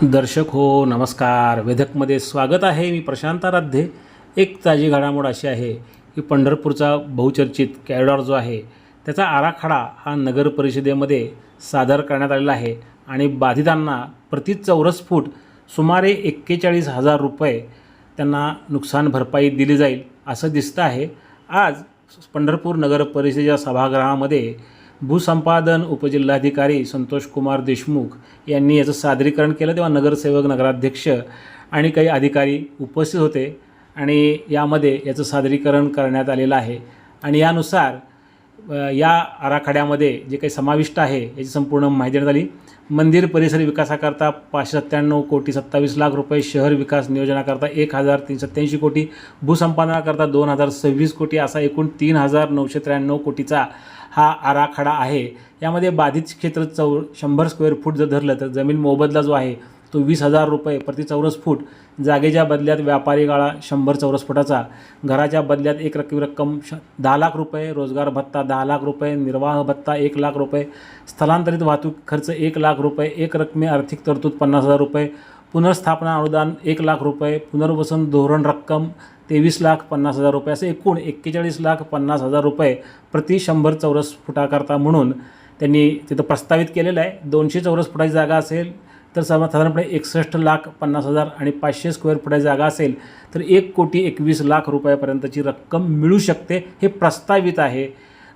दर्शक हो नमस्कार. वेधकमध्ये स्वागत आहे. मी प्रशांत आराध्य. एक ताजी घडामोड अशी आहे की पंढरपूरचा बहुचर्चित कॅरिडॉर जो आहे त्याचा आराखडा हा नगर परिषदेमध्ये सादर करण्यात आलेला आहे आणि बाधितांना प्रति चौरस फूट सुमारे 41,000 रुपये त्यांना नुकसान भरपाई दिली जाईल असं दिसतं आहे. आज पंढरपूर नगर परिषदेच्या सभागृहामध्ये भूसंपादन उपजिल्हाधिकारी संतोष कुमार देशमुख यांनी याचं सादरीकरण केलं, तेव्हा नगरसेवक, नगराध्यक्ष आणि काही अधिकारी उपस्थित होते आणि यामध्ये याचं सादरीकरण करण्यात आलेलं आहे. आणि यानुसार या आराखड्यामध्ये जे काही समाविष्ट आहे याची संपूर्ण माहिती देण्यात आली. मंदिर परिसर विकासाकरता 597 कोटी 27 लाख रुपये, शहर विकास नियोजनाकरता 1,387 कोटी, भूसंपादनाकरता 2,026 कोटी, असा एकूण 3,993 कोटीचा हा आराखडा आहे. यामध्ये बाधित क्षेत्र 100 स्क्वेअर फूट जर धरलं तर जमीन मोबदला जो आहे तो 20,000 रुपये प्रति चौरस फूट, जागेच्या बदल्यात व्यापारी गाळा 100 चौरस फुटाचा, घराच्या बदल्यात एक रक्कम 10 लाख रुपये, रोजगार भत्ता 10 लाख रुपये, निर्वाह भत्ता 1 लाख रुपये, स्थलांतरित वाहतूक खर्च 1 लाख रुपये, एक रकमी आर्थिक तरतूद 50,000 रुपये, पुनर्स्थापना अनुदान 1 लाख रुपये, पुनर्वसन धोरण रक्कम 23,50,000 रुपये, असे एकूण 41,50,000 रुपये प्रति 100 चौरस फुटाकरता म्हणून त्यांनी तिथं प्रस्तावित केलेलं आहे. 200 चौरस फुटाची जागा असेल तर साधारणपणे 61,50,000 आणि 500 स्क्वेअर फुटाची जागा असेल तर 1,21,00,000 रुपयापर्यंतची रक्कम मिळू शकते. हे प्रस्तावित आहे.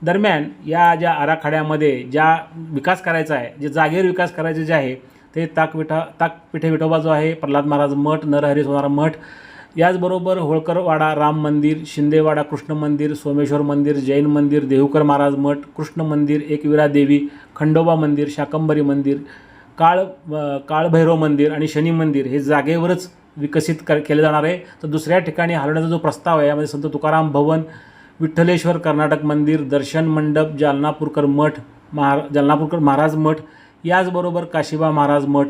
दरम्यान या ज्या आराखड्यामध्ये ज्या विकास करायचा आहे, जे जागेवर विकास करायचे जे आहे ते ताकपिठे विठोबा जो आहे, प्रल्हाद महाराज मठ, नरहरी सोनार मठ, याचबरोबर होळकरवाडा राम मंदिर, शिंदेवाडा कृष्ण मंदिर, सोमेश्वर मंदिर, जैन मंदिर, देहूकर महाराज मठ, कृष्ण मंदिर, एकविरा देवी, खंडोबा मंदिर, शाकंभरी मंदिर, काळभैरव मंदिर आणि शनी मंदिर हे जागेवरच विकसित केले जाणार आहे. तर दुसऱ्या ठिकाणी हलवण्याचा जो प्रस्ताव आहे यामध्ये संत तुकाराम भवन, विठ्ठलेश्वर कर्नाटक मंदिर, दर्शन मंडप, जालनापूरकर मठ, जालनापूरकर महाराज मठ, याचबरोबर काशिबा महाराज मठ,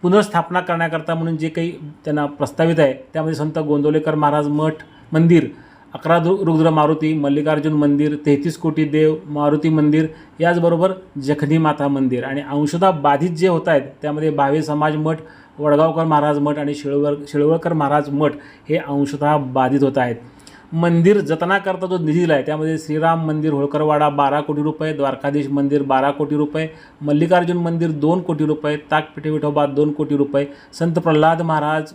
पुनर्स्थापना करण्याकरता म्हणून जे काही त्यांना प्रस्तावित आहे त्यामध्ये संत गोंदवलेकर महाराज मठ मंदिर, 11 रुद्र मारुती, मल्लिकार्जुन मंदिर, 33 कोटी देव मारुती मंदिर, याचबरोबर जखनी माता मंदिर आणि अंशतः बाधित जे होत आहेत त्यामध्ये भावे समाज मठ, वडगावकर महाराज मठ आणि शिळवळकर महाराज मठ हे अंशतः बाधित होत आहेत. मंदिर जतनाकरता जो निधी दिला आहे त्यामध्ये श्रीराम मंदिर होळकरवाडा 12 कोटी रुपये, द्वारकाधीश मंदिर 12 कोटी रुपये, मल्लिकार्जुन मंदिर 2 कोटी रुपये, ताकपिठे विठोबा 2 कोटी रुपये, संत प्रल्हाद महाराज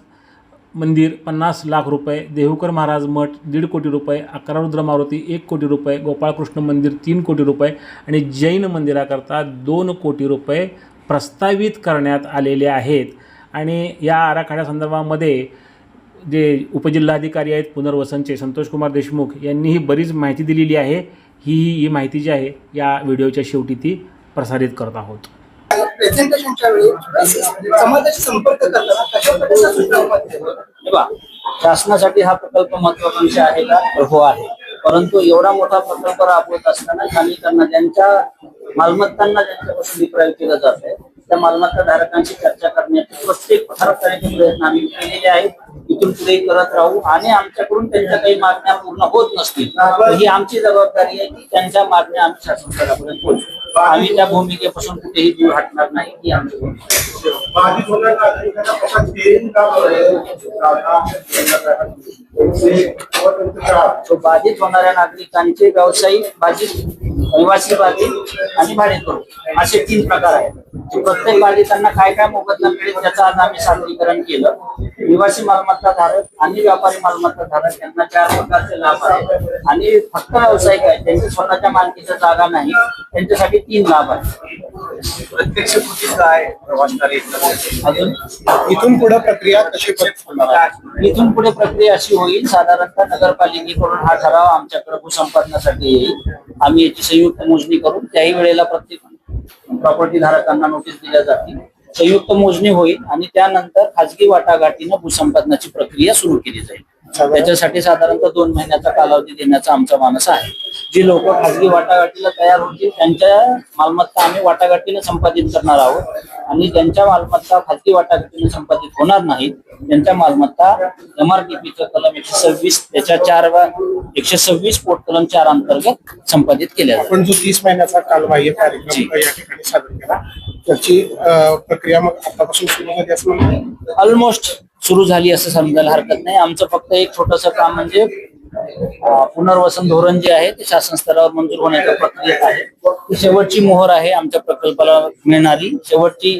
मंदिर 50 लाख रुपये, देहूकर महाराज मठ 1.5 कोटी रुपये, 11 रुद्र मारुती 1 कोटी रुपये, गोपाळकृष्ण मंदिर 3 कोटी रुपये आणि जैन मंदिराकरता 2 कोटी रुपये प्रस्तावित करण्यात आलेले आहेत. आणि या आराखड्यासंदर्भामध्ये जे उपजिल्हाधिकारी आहेत पुनर्वसनचे संतोष कुमार देशमुख यांनीही बरीच माहिती दिलेली आहे. ही माहिती जी आहे या व्हिडिओच्या शेवटी ती प्रसारित करत आहोत. प्रेझेंटेशनच्या वेळी समाजाशी संपर्क करताना कशा प्रकारच्या सूचना शासनासाठी हा प्रकल्प महत्वाकांक्षी आहे का? हो आहे. परंतु एवढा मोठा प्रकल्प राबवत असताना खालीकरांना ज्यांच्या मालमत्तांना ज्यांच्यापासून विक्रय केलं जात आहे त्या मालमत्ता धारकांशी चर्चा करण्याचे प्रत्येक करण्याचे प्रयत्न आम्ही केलेले आहेत. इथून पुढे करत राहू आणि आमच्याकडून त्यांच्या काही मागण्या पूर्ण होत नसतील तर ही आमची जबाबदारी आहे की त्यांच्या मागण्या आम्ही शासनापर्यंत पोहोचवू. आम्ही त्या भूमिकेपासून कुठेही दूर हटणार नाही ही आमची बाधित होणाऱ्या नागरिकांचे व्यावसायिक बाधित, निवासी बाधित आणि भाडेकरू असे 3 प्रकार आहेत. प्रत्येक बाधितांना काय काय मोबदला मिळेल त्याचं आज आम्ही सादरीकरण केलं. निवासी मालमत्ता धारक आणि व्यापारी मालमत्ता धारक यांना 4 प्रकारचे लाभ आहेत आणि फक्त व्यावसायिक आहेत त्यांच्या स्वतःच्या मालकीच्या जागा नाही त्यांच्यासाठी 3 लाभ आहेत. प्रत्यक्ष कृती काय वाचणार अजून इथून पुढे प्रक्रिया कशी होणार? इथून पुढे प्रक्रिया अशी होईल, साधारणतः नगरपालिकेकडून हा ठराव आमच्याकडे भूसंपादनासाठी येईल. आम्ही याची संयुक्त मोजणी करून त्याही वेळेला प्रत्येक प्रॉपर्टी धारकांना नोटीस दिल्या जातील. संयुक्त मोजणी होईल आणि त्यानंतर खाजगी वाटाघाटीनं भूसंपादनाची प्रक्रिया सुरू केली जाईल. त्याच्यासाठी साधारणतः 2 महिन्याचा कालावधी देण्याचा आमचा मानस आहे. जी लोक खाजगी वाटाघाटीला तयार होतील त्यांच्या मालमत्ता आम्ही वाटाघाटीने संपादित करणार आहोत आणि ज्यांच्या मालमत्ता खाजगी वाटाघाटीने संपादित होणार नाहीत त्यांच्या मालमत्ता MRTPचं कलम 126 त्याच्या 126 पोट कलम 4 अंतर्गत संपादित केल्या जातात. आपण जो 30 महिन्याचा कालबाह्य कार्यक्रम या ठिकाणी सादर केला त्याची प्रक्रिया मग आतापासून सुरू झाली असं म्हणतात. ऑलमोस्ट सुरू झाली असं समजायला हरकत नाही. आमचं फक्त एक छोटंसं काम म्हणजे पुनर्वसन धोरण जे आहे ते शासन स्तरावर मंजूर होण्याच्या प्रक्रियेत आहे. ती शेवटची मोहर आहे आमच्या प्रकल्पाला मिळणारी शेवटची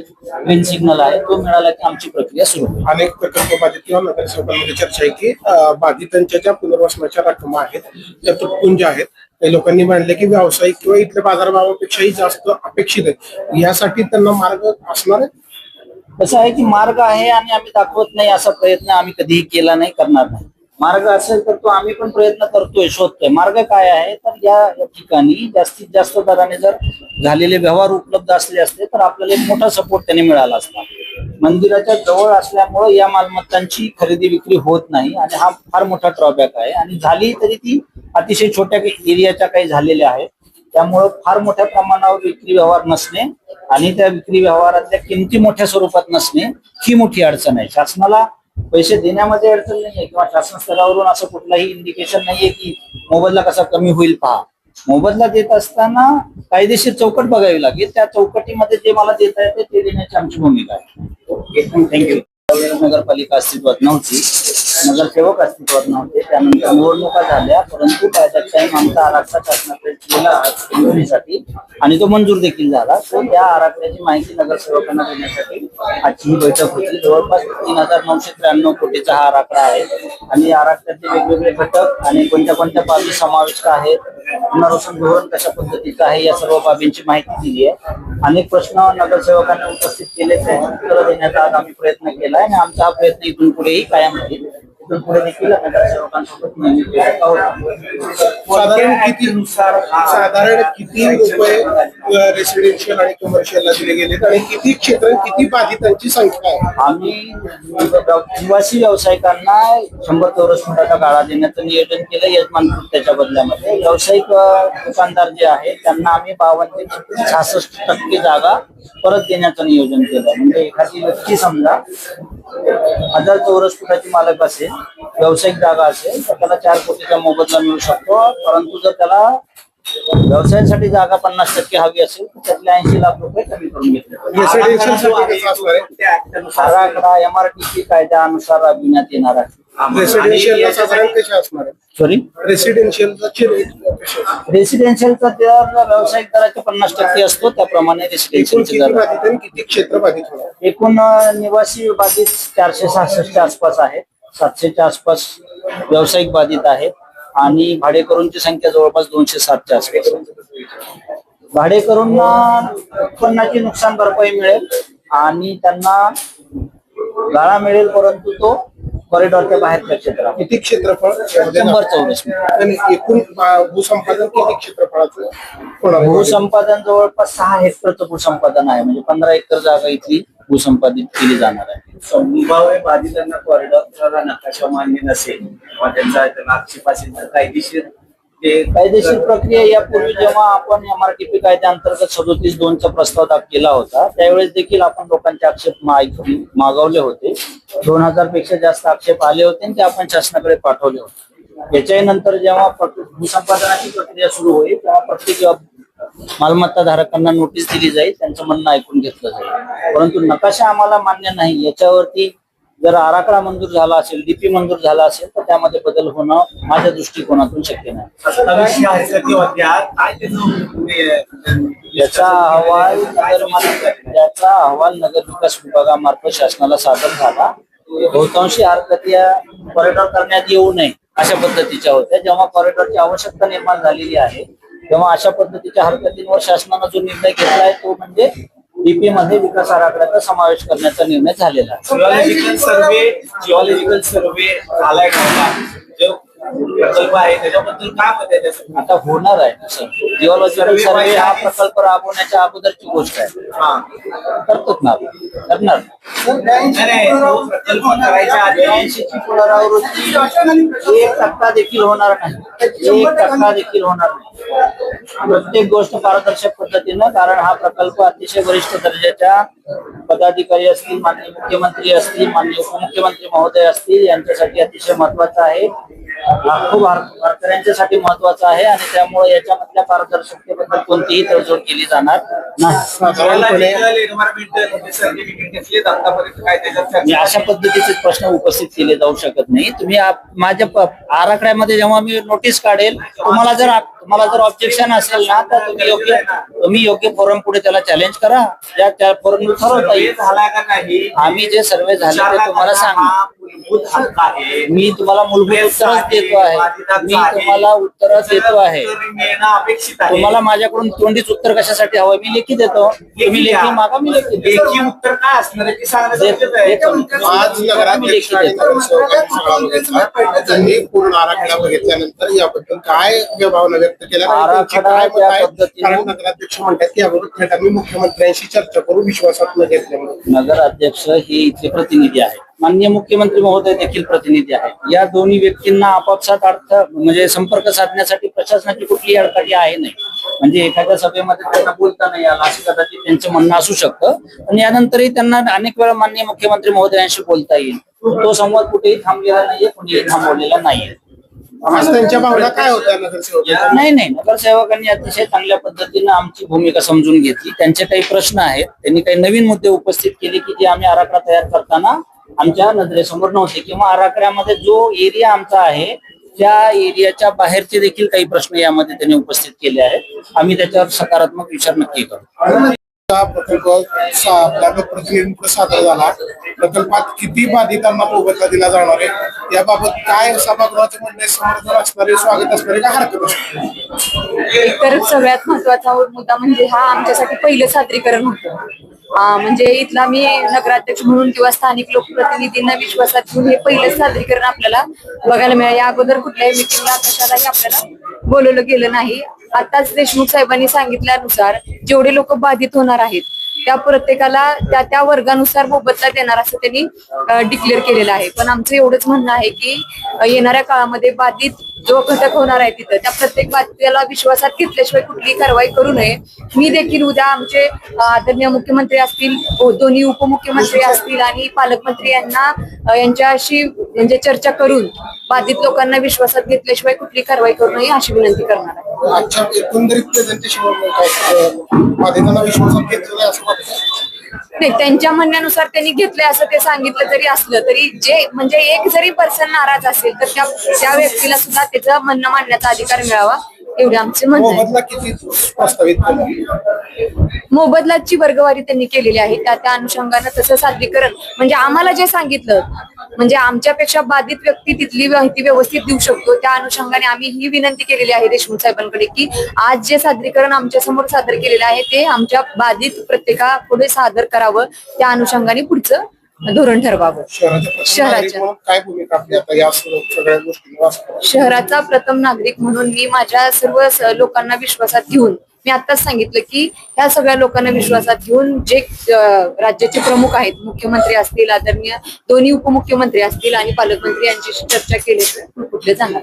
ग्रीन सिग्नल आहे. तो मिळाला की आमची प्रक्रिया सुरू होईल. अनेक प्रकल्प बाधित किंवा नगरसेवकांमध्ये चर्चा आहे की बाधितांच्या ज्या पुनर्वसनाच्या रक्कमा आहेत त्या तुटपुंज्या आहेत. काही लोकांनी मांडले की व्यावसायिक किंवा इथल्या बाजारभावापेक्षाही जास्त अपेक्षित आहे. यासाठी त्यांना मार्ग असणार आहे. कसं आहे की मार्ग आहे आणि आम्ही दाखवत नाही असा प्रयत्न आम्ही कधीही केला नाही करणार नाही. मार्ग असेल तर तो आम्ही पण प्रयत्न करतोय शोधतोय. मार्ग काय आहे तर या ठिकाणी जास्तीत जास्त दराने जर झालेले व्यवहार उपलब्ध असले असते तर आपल्याला एक मोठा सपोर्ट त्याने मिळाला असता. मंदिराच्या जवळ असल्यामुळे या मालमत्तांची खरेदी विक्री होत नाही आणि हा फार मोठा ड्रॉबॅक आहे. आणि झाली तरी ती अतिशय छोट्या एरियाच्या काही झालेल्या आहेत. त्यामुळं फार मोठ्या प्रमाणावर विक्री व्यवहार नसणे आणि त्या विक्री व्यवहारातल्या किमती मोठ्या स्वरूपात नसणे ही मोठी अडचण आहे. शासनाला पैसे देण्यामध्ये अडचण नाहीये किंवा शासन स्तरावरून असं कुठलाही इंडिकेशन नाहीये की मोबदला कसा कमी होईल पहा. मोबदला देत असताना कायदेशीर चौकट बघावी लागेल. त्या चौकटीमध्ये जे मला देता येते ते देण्याची आमची भूमिका आहे. थँक्यू. नगरपालिका अस्तित्वात नव्हती, नगरसेवक अस्तित्वात नव्हते. त्यानंतर निवडणुका झाल्या परंतु टाइम आमचा आराखडा शासनाकडे केला मंजुरीसाठी आणि तो मंजूर देखील झाला. तो त्या आराखड्याची माहिती नगरसेवकांना देण्यासाठी आजची ही बैठक होती. जवळपास 3,993 कोटीचा हा आराखडा आहे आणि आराखड्याचे वेगवेगळे घटक आणि कोणत्या कोणत्या बाबी समाविष्ट आहेत, पुनर्वसन धोरण कशा पद्धतीचं आहे या सर्व बाबींची माहिती दिली आहे. अनेक प्रश्न नगरसेवकांनी उपस्थित केले त्याची उत्तरं देण्याचा आज आम्ही प्रयत्न केला आहे आणि आमचा हा प्रयत्न इथून पुढेही कायम राहील. इथून पुढे देखील नगरसेवकांसोबत नेहमी भेटत आहोत. साधारण किती रुपये रेसिडेन्शियल आणि कमर्शियलला दिले गेलेत आणि किती क्षेत्र किती बाधितांची संख्या आहे. आम्ही निवासी व्यावसायिकांना 100 चौरस फुटाचा गाळा देण्याचं नियोजन केलं यजमान त्याच्या बदल्यामध्ये. व्यावसायिक दुकानदार जे आहेत त्यांना आम्ही 52 ते 66% जागा परत देण्याचं नियोजन केलं. म्हणजे एखादी व्यक्ती समजा 1000 चौरस फुटाची मालक असेल, व्यावसायिक जागा असेल तर त्याला 4 कोटीचा मोबदला मिळू शकतो. परंतु जर त्याला व्यवसायासाठी जागा 50% हवी असेल तर त्यातले 80 लाख रुपये कमी करून घेतले. आराखडा MRTP कायद्यानुसार राबविण्यात येणार आहे. रेसिडेन्शियल साधारण कसे असणार आहे. सॉरी रेसिडेन्शियलचा दर व्यावसायिक दराचे 50% असतो त्याप्रमाणे रेसिडेन्शियलचे दर. बाधित आणि किती क्षेत्र बाधित होणार. एकूण निवासी बाधित 466 आसपास आहेत. 700च्या आसपास व्यावसायिक बाधित आहेत आणि भाडेकरूंची संख्या जवळपास 207च्या आसपास. भाडेकरूंना उत्पन्नाची नुकसान भरपाई मिळेल आणि त्यांना गाळा मिळेल परंतु तो कॉरिडॉरच्या बाहेरच्या क्षेत्रात. किती क्षेत्रफळ 100 चौरस आणि एकूण भूसंपादन किती क्षेत्रफळाचं होणार. भूसंपादन जवळपास 6 हेक्टरचं भूसंपादन आहे. म्हणजे 15 एकर जागा इथली भूसंपादित केली जाणार आहे. संभाव्य बाधितांना कॉरिडॉरचा नकाशा मान्य नसेल किंवा त्यांचा आक्षेप असेल तर कायदेशीर प्रक्रिया यापूर्वी जेव्हा आपण MRTP कायद्याअंतर्गत 37(2) चा प्रस्ताव केला होता त्यावेळेस देखील आपण लोकांचे आक्षेप मागवले होते. 2000 पेक्षा जास्त आक्षेप आले होते आणि ते आपण शासनाकडे पाठवले होते. याच्याही नंतर जेव्हा भूसंपादनाची प्रक्रिया सुरू होईल तेव्हा प्रत्येक मालमत्ता धारकांना नोटीस दिली जाईल, त्यांचं म्हणणं ऐकून घेतलं जाईल. परंतु नकाशा आम्हाला मान्य नाही याच्यावरती जर आराखडा मंजूर झाला असेल, DP मंजूर झाला असेल तर त्यामध्ये बदल होणं माझ्या दृष्टिकोनातून शक्य नाही. याचा अहवाल नगर विकास विभागामार्फत शासनाला सादर झाला. बहुतांशी हरकती या कॉरिडॉर करण्यात येऊ नये अशा पद्धतीच्या होत्या. जेव्हा कॉरिडॉरची आवश्यकता निर्माण झालेली आहे तेव्हा अशा पद्धतीच्या हरकतींवर शासनानं जो निर्णय घेतला आहे तो म्हणजे DP मध्ये विकास आराखड्याचा समावेश करण्याचा निर्णय झालेला आहे. जिओलॉजिकल सर्वे झालाय का? प्रकल्प आहे त्याच्याबद्दल काय मत आहे त्याचं? आता होणार आहे ना सर, जिओलॉजिकल सर्वे हा प्रकल्प राबवण्याच्या अगोदरची गोष्ट आहे. हा. करतो ना आपण. करणार. नाही, तो प्रकल्प करायच्या आधी 83ची पुनरावृत्ती 1% देखील होणार नाही. 1% देखील होणार नाही. प्रत्येक गोष्ट पारदर्शक पद्धतीनं, कारण हा प्रकल्प अतिशय वरिष्ठ दर्जाच्या पदाधिकारी असतील, माननीय मुख्यमंत्री असतील, माननीय उपमुख्यमंत्री महोदय असतील, यांच्यासाठी अतिशय महत्वाचा आहे. लाखो वारकऱ्यांच्यासाठी महत्वाचा आहे आणि त्यामुळे याच्यामधल्या पारदर्शकतेबद्दल कोणतीही तडजोड केली जाणार नाही. साधारणपणे एन्व्हायरमेंटल सर्टिफिकेट घेतले आतापर्यंत काय त्याच्यात म्हणजे चर्चा? अशा पद्धतीचे प्रश्न उपस्थित केले जाऊ शकत नाही. तुम्ही माझ्या आराखड्यामध्ये जेव्हा मी नोटीस काढेल, तुम्हाला जर ऑब्जेक्शन असेल ना, तर तुम्ही योग्य फोरम पुढे त्याला चॅलेंज करा. त्या फोरम ठरवता येईल. झाला का नाही? आम्ही जे सर्वे झाले ते तुम्हाला सांगू. हा मूलभूत हक्क आहे. मी तुम्हाला मूलभूत उत्तरच देतो आहे. मी तुम्हाला उत्तर देतो आहे. उत्तर मिळणं अपेक्षित आहे. तुम्हाला माझ्याकडून तोंडीच उत्तर कशासाठी हवं? मी लेखी देतो. तुम्ही लेखी मागा, मी लेखी देतो. लेखी उत्तर काय असणार आहे ते सांगण्याचं गरजेचं आहे. आज नगराध्यक्ष आणि नगरसेवकांनी सगळा बघितला. त्यांनी पूर्ण आराखडा बघितल्यानंतर याबद्दल काय भावना व्यक्त केल्या आणि त्यांची आराखडा काय मत त्या आहे? पद्धतीने- कारण नगराध्यक्ष म्हणतात की याबाबत थेट आम्ही मुख्यमंत्र्यांशी चर्चा करू, विश्वासात न घेतल्यामुळे. नगराध्यक्ष हे इथले प्रतिनिधी आहेत. माननीय मुख्यमंत्री महोदय देखील प्रतिनिधी आहेत. या दोन्ही व्यक्तींना आपापसात अर्थ म्हणजे संपर्क साधण्यासाठी प्रशासनाची कुठलीही अडचणी आहे नाही. म्हणजे एखाद्या सभेमध्ये त्यांना बोलता नाही आला असं कदाचित त्यांचं म्हणणं असू शकतं. आणि यानंतरही त्यांना अनेक वेळा माननीय मुख्यमंत्री महोदयांशी बोलता येईल. तो संवाद कुठेही थांबलेला नाहीये, कुणीही थांबवलेला नाहीये. आज त्यांच्या भावना काय होत्या नगरसेवकांच्या? नाही, नगरसेवकांनी अतिशय चांगल्या पद्धतीनं आमची भूमिका समजून घेतली. त्यांचे काही प्रश्न आहेत, त्यांनी काही नवीन मुद्दे उपस्थित केले की जे आम्ही आराखडा तयार करताना आमच्या नजरेसमोर नव्हते, किंवा आराखड्यामध्ये जो एरिया आमचा आहे त्या एरियाच्या बाहेरचे देखील काही प्रश्न यामध्ये त्यांनी उपस्थित केले आहेत. आम्ही त्याच्यावर सकारात्मक विचार नक्की करू. हा प्रकल्प आपल्या लोकप्रतिनिधींकडे सादर झाला. प्रकल्पात किती बाधितांना मोबदला दिला जाणार आहे याबाबत काय सभागृहाचे म्हणणे? समर्थन असणारे, स्वागत असणारे का हरकत असणारे? तर सगळ्यात महत्वाचा मुद्दा म्हणजे हा आमच्यासाठी पहिलं सादरीकरण होतं. म्हणजे इथला मी नगराध्यक्ष म्हणून किंवा स्थानिक लोकप्रतिनिधींना विश्वासात घेऊन हे पहिलं सादरीकरण आपल्याला बघायला मिळालं. या अगोदर कुठल्याही मिटिंगला कशालाही आपल्याला बोलवलं गेलं नाही. आताच देशमुख साहेबांनी सांगितल्यानुसार जेवढे लोक बाधित होणार आहेत त्या प्रत्येकाला त्या वर्गानुसार मोबदला देणार असं त्यांनी डिक्लेअर केलेलं आहे. पण आमचं एवढंच म्हणणं आहे की येणाऱ्या काळामध्ये बाधित जो घटक होणार आहे तिथं त्या प्रत्येक बाधिताला विश्वासात घेतल्याशिवाय कुठलीही कारवाई करू नये. मी देखील उद्या आमचे आदरणीय मुख्यमंत्री असतील, दोन्ही उपमुख्यमंत्री असतील आणि पालकमंत्री यांच्याशी म्हणजे चर्चा करून बाधित लोकांना विश्वासात घेतल्याशिवाय कुठली कारवाई करू नये अशी विनंती करणार आहे. आजच्या एकंदरीत प्रेझेंटेशन बाधितांना विश्वासात घेतलं नाही असं वाटतं? नाही, त्यांच्या म्हणण्यानुसार त्यांनी घेतलंय असं ते सांगितलं जरी असलं तरी जे म्हणजे एक जरी पर्सन नाराज असेल तर त्या व्यक्तीला सुद्धा त्याचं म्हणणं मांडण्याचा अधिकार मिळावा एवढे आमचे म्हणणं आहे. मोबदला किती प्रस्तावित केला? मोबदलाची वर्गवारी त्यांनी केलेली आहे. त्या अनुषंगानं तसं सादरीकरण म्हणजे आम्हाला जे सांगितलं म्हणजे आमच्यापेक्षा बाधित व्यक्ती तिथली माहिती व्यवस्थित देऊ शकतो. त्या अनुषंगाने आम्ही ही विनंती केलेली आहे देशमुख साहेबांकडे की आज जे सादरीकरण आमच्या समोर सादर केलेलं आहे ते आमच्या बाधित प्रत्येका पुढे सादर करावं. त्या अनुषंगाने पुढचं धोरण ठरवावं. शहराच्या काय भूमिका आपली आता या सगळ्या गोष्टी? शहराचा प्रथम नागरिक म्हणून मी माझ्या सर्व लोकांना विश्वासात घेऊन मी आताच सांगितलं की ह्या सगळ्या लोकांना विश्वासात घेऊन जे राज्याचे प्रमुख आहेत, मुख्यमंत्री असतील, आदरणीय दोन्ही उपमुख्यमंत्री असतील आणि पालकमंत्री यांच्याशी चर्चा केली तर कुठले जाणार.